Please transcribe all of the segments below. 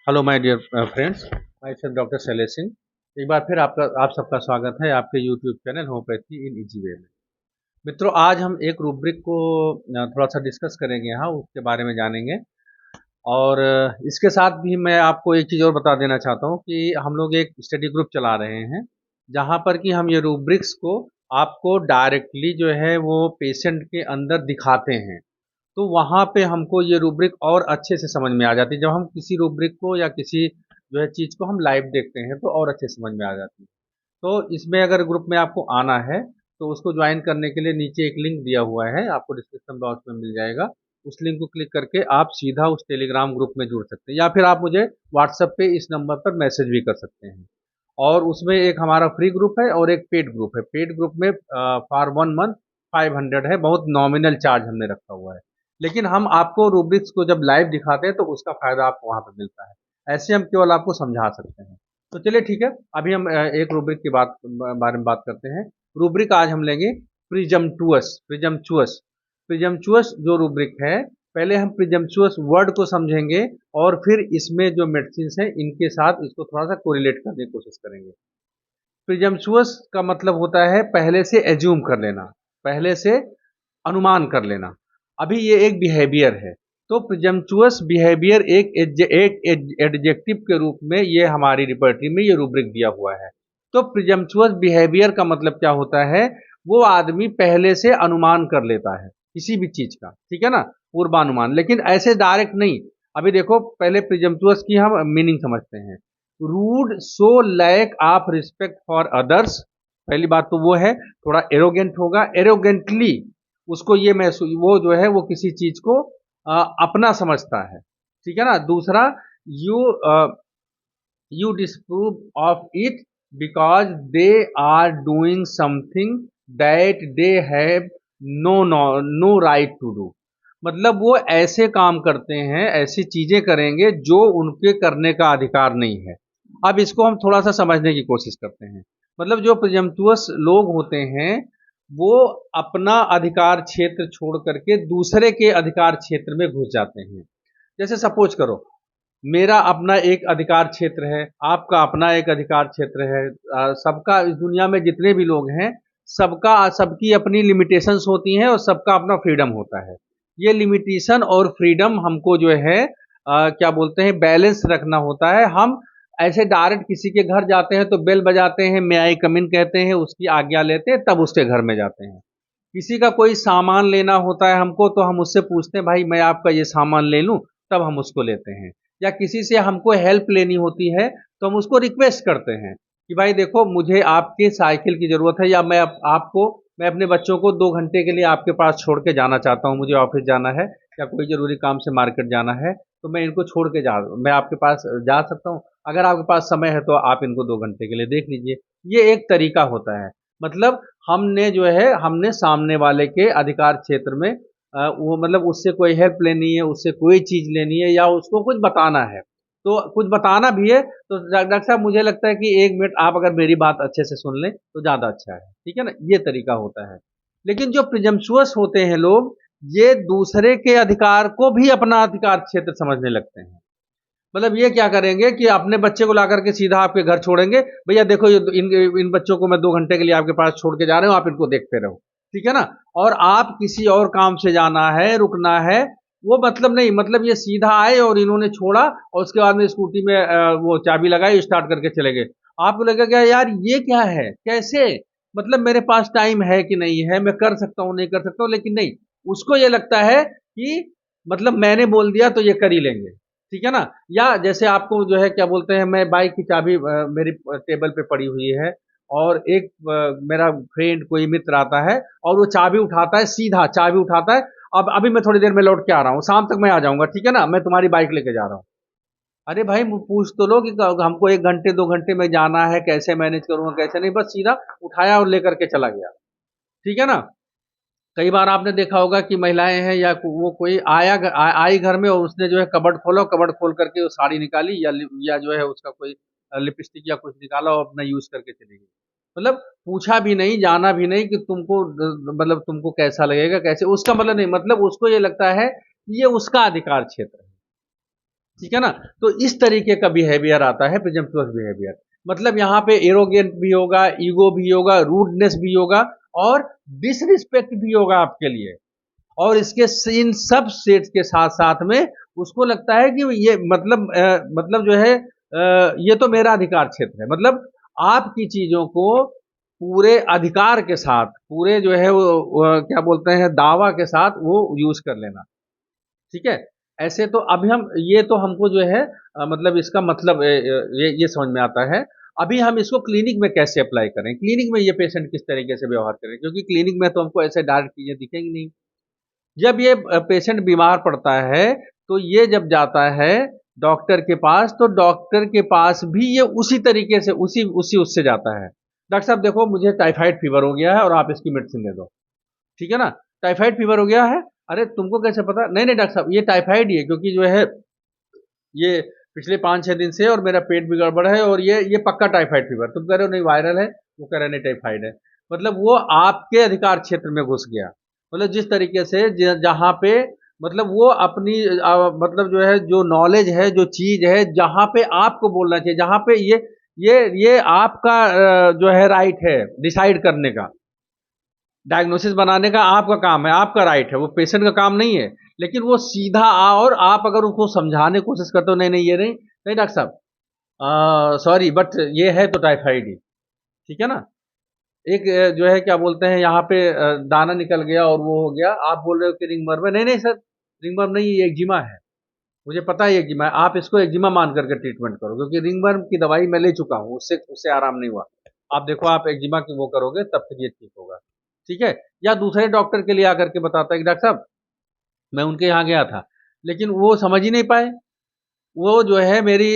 Hello my dear friends, my self doctor Shailesh Singh. एक बार फिर आप सबका स्वागत है आपके YouTube channel homeopathy in easy way में। मित्रों, आज हम एक रूब्रिक को थोड़ा सा डिस्कस करेंगे, यहाँ उसके बारे में जानेंगे। और इसके साथ भी मैं आपको एक चीज़ और बता देना चाहता हूँ कि हम लोग एक स्टडी ग्रुप चला रहे हैं, जहाँ पर कि हम ये रूब्रिक्स को आपको डायरेक्टली जो है वो पेशेंट के अंदर दिखाते हैं। तो वहाँ पे हमको ये रूब्रिक और अच्छे से समझ में आ जाती है। जब हम किसी रूब्रिक को या किसी जो है चीज़ को हम लाइव देखते हैं तो और अच्छे समझ में आ जाती है। तो इसमें अगर ग्रुप में आपको आना है तो उसको ज्वाइन करने के लिए नीचे एक लिंक दिया हुआ है, आपको डिस्क्रिप्शन बॉक्स में मिल जाएगा। उस लिंक को क्लिक करके आप सीधा उस टेलीग्राम ग्रुप में जुड़ सकते हैं, या फिर आप मुझे व्हाट्सएप पे इस नंबर पर मैसेज भी कर सकते हैं। और उसमें एक हमारा फ्री ग्रुप है और एक पेड ग्रुप है। पेड ग्रुप में फॉर 1 मंथ 500 है, बहुत नॉमिनल चार्ज हमने रखा हुआ है। लेकिन हम आपको रूब्रिक्स को जब लाइव दिखाते हैं तो उसका फायदा आपको वहां पर मिलता है। ऐसे हम केवल आपको समझा सकते हैं। तो चलिए ठीक है, अभी हम एक रूब्रिक की बारे में बात करते हैं। रूब्रिक आज हम लेंगे प्रिजम्पटुअस। प्रिजम्पचुअस प्रिजम्पचुअस जो रूब्रिक है, पहले हम प्रिजम्पचुअस वर्ड को समझेंगे और फिर इसमें जो मेडिसिन है इनके साथ इसको थोड़ा सा कोरिलेट करने की कोशिश करेंगे। प्रिजम्पचुअस का मतलब होता है पहले से एज्यूम कर लेना, पहले से अनुमान कर लेना। अभी ये एक बिहेवियर है, तो प्रिजम्पचुअस बिहेवियर एक एडजेक्टिव के रूप में ये हमारी रिपर्टरी में ये रूब्रिक दिया हुआ है। तो प्रिजम्पचुअस बिहेवियर का मतलब क्या होता है? वो आदमी पहले से अनुमान कर लेता है किसी भी चीज का, ठीक है ना, पूर्वानुमान। लेकिन ऐसे डायरेक्ट नहीं। अभी देखो, पहले प्रिजम्पचुअस की हम मीनिंग समझते हैं। Rude so lack of respect for others, पहली बात तो वो है। थोड़ा एरोगेंट होगा, एरोगेंटली उसको ये महसूस, वो जो है वो किसी चीज को अपना समझता है, ठीक है ना। दूसरा, you you disapprove of it because they are doing something that they have no right to do. मतलब वो ऐसे काम करते हैं, ऐसी चीजें करेंगे जो उनके करने का अधिकार नहीं है। अब इसको हम थोड़ा सा समझने की कोशिश करते हैं। मतलब जो प्रिजम्पटुअस लोग होते हैं वो अपना अधिकार क्षेत्र छोड़ करके दूसरे के अधिकार क्षेत्र में घुस जाते हैं। जैसे सपोज करो, मेरा अपना एक अधिकार क्षेत्र है, आपका अपना एक अधिकार क्षेत्र है। सबका, इस दुनिया में जितने भी लोग हैं सबका, सबकी अपनी लिमिटेशंस होती हैं और सबका अपना फ्रीडम होता है। ये लिमिटेशन और फ्रीडम हमको जो है क्या बोलते हैं, बैलेंस रखना होता है। हम ऐसे डायरेक्ट किसी के घर जाते हैं तो बेल बजाते हैं, मे आई कम इन कहते हैं, उसकी आज्ञा लेते हैं, तब उसके घर में जाते हैं। किसी का कोई सामान लेना होता है हमको तो हम उससे पूछते हैं, भाई मैं आपका ये सामान ले लूं, तब हम उसको लेते हैं। या किसी से हमको हेल्प लेनी होती है तो हम उसको रिक्वेस्ट करते हैं कि भाई देखो, मुझे आपके साइकिल की ज़रूरत है, या मैं अपने बच्चों को 2 घंटे के लिए आपके पास छोड़ के जाना चाहता हूँ, मुझे ऑफिस जाना है या कोई ज़रूरी काम से मार्केट जाना है, तो मैं आपके पास जा सकता हूँ। अगर आपके पास समय है तो आप इनको 2 घंटे के लिए देख लीजिए। ये एक तरीका होता है। मतलब हमने सामने वाले के अधिकार क्षेत्र में वो, मतलब उससे कोई हेल्प लेनी है, उससे कोई चीज लेनी है, या उसको कुछ बताना है। तो कुछ बताना भी है तो डॉक्टर साहब मुझे लगता है कि 1 मिनट आप अगर मेरी बात अच्छे से सुन लें तो ज्यादा अच्छा है, ठीक है ना। ये तरीका होता है। लेकिन जो प्रिजम्पचुअस होते हैं लोग, ये दूसरे के अधिकार को भी अपना अधिकार क्षेत्र समझने लगते हैं। मतलब ये क्या करेंगे कि अपने बच्चे को ला करके सीधा आपके घर छोड़ेंगे, भैया देखो ये इन बच्चों को मैं 2 घंटे के लिए आपके पास छोड़ के जा रहे हूँ, आप इनको देखते रहो, ठीक है ना। और आप किसी और काम से जाना है, रुकना है, वो मतलब नहीं। मतलब ये सीधा आए और इन्होंने छोड़ा और उसके बाद में स्कूटी में वो चाबी लगाई, स्टार्ट करके चले गए। आपको लगेगा क्या यार ये क्या है, कैसे? मतलब मेरे पास टाइम है कि नहीं है, मैं कर सकता हूँ नहीं कर सकता हूँ, लेकिन नहीं, उसको ये लगता है कि मतलब मैंने बोल दिया तो ये कर ही लेंगे, ठीक है ना। या जैसे आपको जो है क्या बोलते हैं, मैं बाइक की चाबी मेरी टेबल पे पड़ी हुई है, और एक मेरा फ्रेंड कोई मित्र आता है और वो चाबी उठाता है, सीधा चाबी उठाता है, अब अभी मैं थोड़ी देर में लौट के आ रहा हूँ, शाम तक मैं आ जाऊंगा, ठीक है ना, मैं तुम्हारी बाइक लेके जा रहा हूँ। अरे भाई पूछ तो लो कि हमको 1 घंटे 2 घंटे में जाना है, कैसे मैनेज करूंगा कैसे नहीं, बस सीधा उठाया और लेकर के चला गया, ठीक है ना। कई बार आपने देखा होगा कि महिलाएं हैं या वो कोई आई घर में और उसने जो है कबर्ड खोला, कबर्ड खोल करके वो साड़ी निकाली, या जो है उसका कोई लिपस्टिक या कुछ निकाला और अपना यूज करके चली गई। मतलब पूछा भी नहीं, जाना भी नहीं कि मतलब तुमको कैसा लगेगा कैसे, उसका मतलब नहीं, मतलब उसको ये लगता है कि ये उसका अधिकार क्षेत्र है। ठीक है ना। तो इस तरीके का बिहेवियर आता है प्रिजम्पटुअस बिहेवियर। मतलब यहाँ पे एरोगेंट भी होगा, ईगो भी होगा, रूडनेस भी होगा और डिसरिस्पेक्ट भी होगा आपके लिए। और इसके इन सब सेट्स के साथ साथ में उसको लगता है कि ये मतलब जो है ये तो मेरा अधिकार क्षेत्र है। मतलब आपकी चीजों को पूरे अधिकार के साथ, पूरे जो है वो क्या बोलते हैं, दावा के साथ वो यूज कर लेना। ठीक है। ऐसे तो अभी हम ये तो हमको जो है मतलब इसका मतलब ये समझ में आता है। अभी हम इसको क्लिनिक में कैसे अप्लाई करें, क्लिनिक में ये पेशेंट किस तरीके से व्यवहार करें, क्योंकि क्लिनिक में तो हमको ऐसे डायरेक्ट चीजें दिखेंगी नहीं। जब ये पेशेंट बीमार पड़ता है तो ये जब जाता है डॉक्टर के पास, तो डॉक्टर के पास भी ये उसी तरीके से उसी उसी उससे जाता है। डॉक्टर साहब देखो मुझे टाइफाइड फीवर हो गया है और आप इसकी मेडिसिन दे दो। ठीक है ना। टाइफाइड फीवर हो गया है। अरे तुमको कैसे पता? नहीं नहीं डॉक्टर साहब ये टाइफाइड ही है, क्योंकि जो है ये पिछले 5-6 दिन से और मेरा पेट भी गड़बड़ है और ये पक्का टाइफाइड फीवर। तुम कह रहे हो नहीं वायरल है, वो कह रहे नहीं टाइफाइड है। मतलब वो आपके अधिकार क्षेत्र में घुस गया। मतलब जिस तरीके से जहाँ पे मतलब वो अपनी मतलब जो है जो नॉलेज है, जो चीज है, जहाँ पे आपको बोलना चाहिए, जहाँ पे ये आपका जो है राइट है डिसाइड करने का, डायग्नोसिस बनाने का आपका काम है, आपका राइट है, वो पेशेंट का काम नहीं है। लेकिन वो सीधा और आप अगर उसको समझाने की कोशिश करते हो, नहीं नहीं ये नहीं नहीं डॉक्टर साहब सॉरी बट ये है तो टाइफाइड ही। ठीक है ना। एक जो है क्या बोलते हैं यहाँ पे दाना निकल गया और वो हो गया, आप बोल रहे हो कि रिंगवर्म है। नहीं नहीं सर, रिंगवर्म नहीं, ये एक्जिमा है। मुझे पता है ये एक्जिमा है, आप इसको एक्जिमा मान करके ट्रीटमेंट करो, क्योंकि रिंगवर्म की दवाई मैं ले चुका हूँ, उससे उससे आराम नहीं हुआ। आप देखो आप एक्जिमा की वो करोगे तब फिर ये ठीक होगा। ठीक है। या दूसरे डॉक्टर के लिए आकर के बताता है कि डॉक्टर साहब मैं उनके यहाँ गया था, लेकिन वो समझ ही नहीं पाए। वो जो है मेरी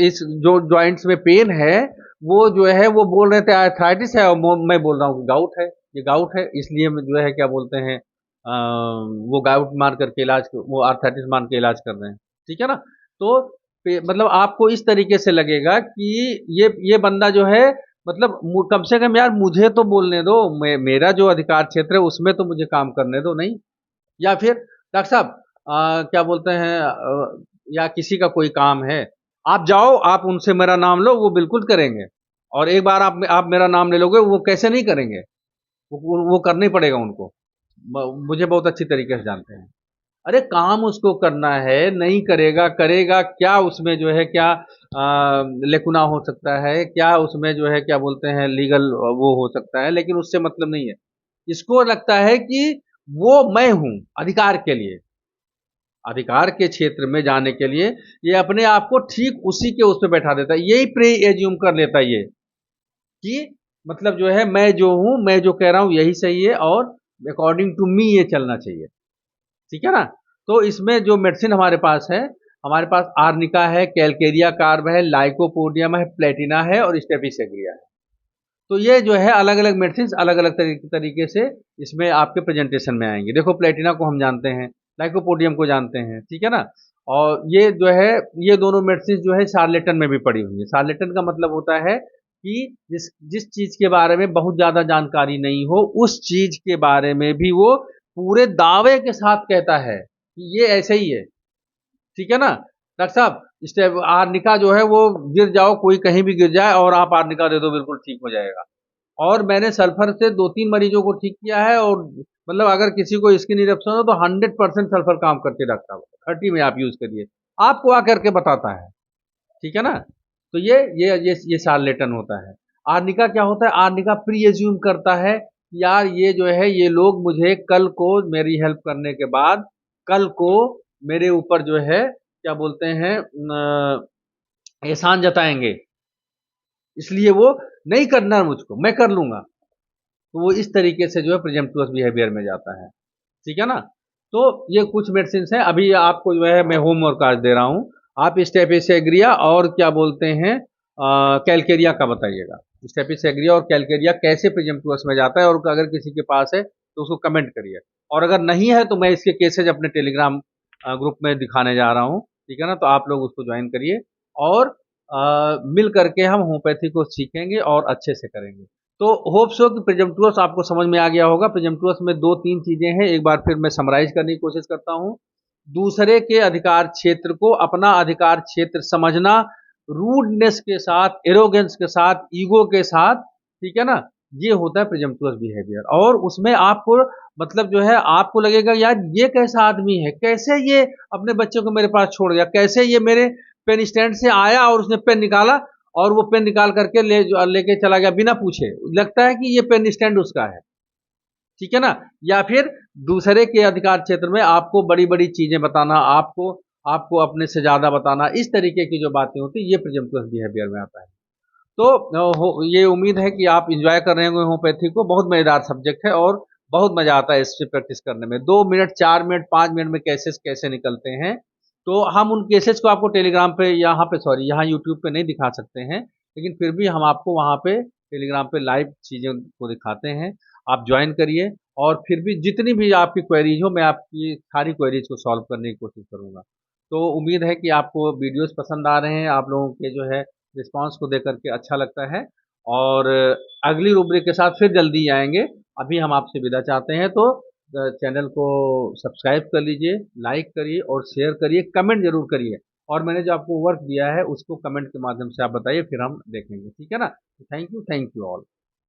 इस जो जॉइंट्स में पेन है, वो जो है वो बोल रहे थे आर्थराइटिस है, और मैं बोल रहा हूँ कि गाउट है। ये गाउट है, इसलिए मैं जो है क्या बोलते हैं वो गाउट मान करके इलाज, वो आर्थराइटिस मान के इलाज कर रहे हैं। ठीक है ना। तो मतलब आपको इस तरीके से लगेगा कि ये बंदा जो है मतलब कम से कम यार मुझे तो बोलने दो, मेरा जो अधिकार क्षेत्र है उसमें तो मुझे काम करने दो। नहीं। या फिर डॉक्टर साहब क्या बोलते हैं या किसी का कोई काम है, आप जाओ आप उनसे मेरा नाम लो, वो बिल्कुल करेंगे। और एक बार आप मेरा नाम ले लोगे, वो कैसे नहीं करेंगे, वो करना ही पड़ेगा उनको। मुझे बहुत अच्छी तरीके से जानते हैं। अरे काम उसको करना है, नहीं करेगा, करेगा क्या, उसमें जो है क्या लेकुना हो सकता है, क्या उसमें जो है क्या बोलते हैं लीगल वो हो सकता है, लेकिन उससे मतलब नहीं है। इसको लगता है कि वो मैं हूं अधिकार के लिए, अधिकार के क्षेत्र में जाने के लिए ये अपने आप को ठीक उसी के उस पर बैठा देता है, यही प्री एज्यूम कर लेता है ये कि मतलब जो है मैं जो हूं, मैं जो कह रहा हूं यही सही है और अकॉर्डिंग टू मी ये चलना चाहिए। ठीक है ना। तो इसमें जो मेडिसिन हमारे पास है, हमारे पास आर्निका है, कैलकेरिया कार्ब है, लाइकोपोडियम है, प्लेटिना है और स्टेपिसेग्रिया है। तो ये जो है अलग अलग मेडिसिन अलग अलग तरीके से इसमें आपके प्रेजेंटेशन में आएंगे। देखो प्लेटिना को हम जानते हैं, लाइकोपोडियम को जानते हैं। ठीक है ना। और ये जो है ये दोनों मेडिसिन जो है शार्लेटन में भी पड़ी हुई है। शार्लेटन का मतलब होता है कि जिस जिस चीज के बारे में बहुत ज्यादा जानकारी नहीं हो, उस चीज के बारे में भी वो पूरे दावे के साथ कहता है कि ये ऐसे ही है। ठीक है ना। डॉक्टर साहब स्टेप आर्निका जो है वो गिर जाओ, कोई कहीं भी गिर जाए और आप आर्निका दे दो, बिल्कुल ठीक हो जाएगा। और मैंने सल्फर से 2-3 मरीजों को ठीक किया है, और मतलब अगर किसी को स्किन इरेप्शन हो तो 100% सल्फर काम करके रखता है। 30 में आप यूज करिए, आपको आकर के बताता है। ठीक है ना। तो ये शार्लेटन होता है। आर्निका क्या होता है? आर्निका प्री एज्यूम करता है कि यार ये जो है ये लोग मुझे कल को मेरी हेल्प करने के बाद कल को मेरे ऊपर जो है क्या बोलते हैं एहसान जताएंगे, इसलिए वो नहीं करना मुझको, मैं कर लूंगा। तो वो इस तरीके से जो है प्रिजम्पटुअस बिहेवियर में जाता है। ठीक है ना। तो ये कुछ मेडिसिन है, अभी आपको जो है मैं होमवर्क आज दे रहा हूँ। आप स्टेपिसेग्रिया और क्या बोलते हैं कैलकेरिया का बताइएगा। स्टेपिसेग्रिया और कैलकेरिया कैसे प्रिजम्पटुअस में जाता है, और अगर किसी के पास है तो उसको कमेंट करिए। और अगर नहीं है तो मैं इसके केसेज अपने टेलीग्राम ग्रुप में दिखाने जा रहा हूँ। ठीक है ना। तो आप लोग उसको ज्वाइन करिए और मिल करके हम होम्योपैथी को सीखेंगे और अच्छे से करेंगे। तो होप सो कि प्रिजम्पटुअस आपको समझ में आ गया होगा। प्रिजम्पटुअस में 2-3 चीजें हैं, एक बार फिर मैं समराइज करने की कोशिश करता हूँ। दूसरे के अधिकार क्षेत्र को अपना अधिकार क्षेत्र समझना, रूडनेस के साथ, एरोगेंस के साथ, ईगो के साथ, ठीक है ना, ये होता है प्रिजम्पटुअस बिहेवियर। और उसमें आपको मतलब जो है आपको लगेगा यार ये कैसा आदमी है, कैसे ये अपने बच्चे को मेरे पास छोड़ गया, कैसे ये मेरे पेन स्टैंड से आया और उसने पेन निकाला और वो पेन निकाल करके लेके चला गया बिना पूछे, लगता है कि ये पेन स्टैंड उसका है, ठीक है ना। या फिर दूसरे के अधिकार क्षेत्र में आपको बड़ी बड़ी चीजें बताना, आपको आपको अपने से ज्यादा बताना, इस तरीके की जो बातें होती है ये प्रिजम्पटुअस बिहेवियर में आता है। तो ये उम्मीद है कि आप इंजॉय कर रहे होंगे होम्योपैथी को। बहुत मजेदार सब्जेक्ट है और बहुत मजा आता है इससे प्रैक्टिस करने में। 2 मिनट, 4 मिनट, 5 मिनट में केसेस कैसे निकलते हैं, तो हम उन केसेस को आपको टेलीग्राम पे, यहाँ पे सॉरी, यहाँ यूट्यूब पे नहीं दिखा सकते हैं, लेकिन फिर भी हम आपको वहाँ पे टेलीग्राम पे लाइव चीज़ें को दिखाते हैं। आप ज्वाइन करिए और फिर भी जितनी भी आपकी क्वेरीज हो मैं आपकी सारी क्वेरीज को सॉल्व करने की कोशिश करूँगा। तो उम्मीद है कि आपको वीडियोस पसंद आ रहे हैं, आप लोगों के जो है रिस्पांस को देकर के अच्छा लगता है। और अगली रूब्रिक के साथ फिर जल्दी आएंगे। अभी हम आपसे विदा चाहते हैं, तो चैनल को सब्सक्राइब कर लीजिए, लाइक करिए और शेयर करिए, कमेंट जरूर करिए। और मैंने जो आपको वर्क दिया है उसको कमेंट के माध्यम से आप बताइए, फिर हम देखेंगे, ठीक है ना। Thank you all.